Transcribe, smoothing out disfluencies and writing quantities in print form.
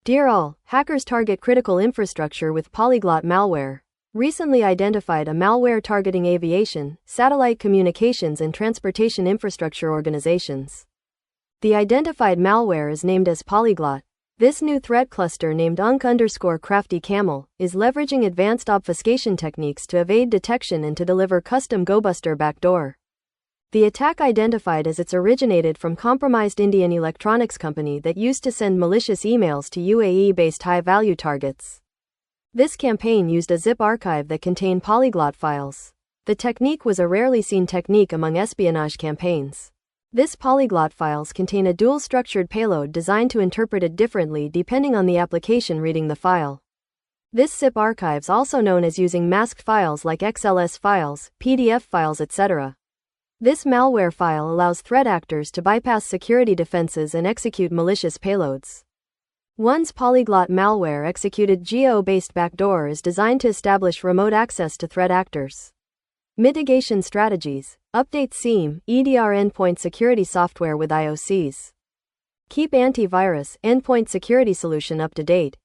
Dear all, hackers target critical infrastructure with Polyglot malware. Recently identified a malware targeting aviation, satellite communications and transportation infrastructure organizations. The identified malware is named as Polyglot. This new threat cluster named unk_crafty_camel is leveraging advanced obfuscation techniques to evade detection and to deliver custom Gobuster backdoor. The attack identified as it's originated from compromised Indian electronics company that used to send malicious emails to UAE-based high-value targets. This campaign used a zip archive that contained polyglot files. The technique was a rarely seen technique among espionage campaigns. This polyglot files contain a dual-structured payload designed to interpret it differently depending on the application reading the file. This zip archives also known as using masked files like XLS files, PDF files etc. This malware file allows threat actors to bypass security defenses and execute malicious payloads. One's polyglot malware executed geo-based backdoor is designed to establish remote access to threat actors. Mitigation Strategies. Update SIEM, EDR endpoint security software with IOCs. Keep antivirus, endpoint security solution up to date.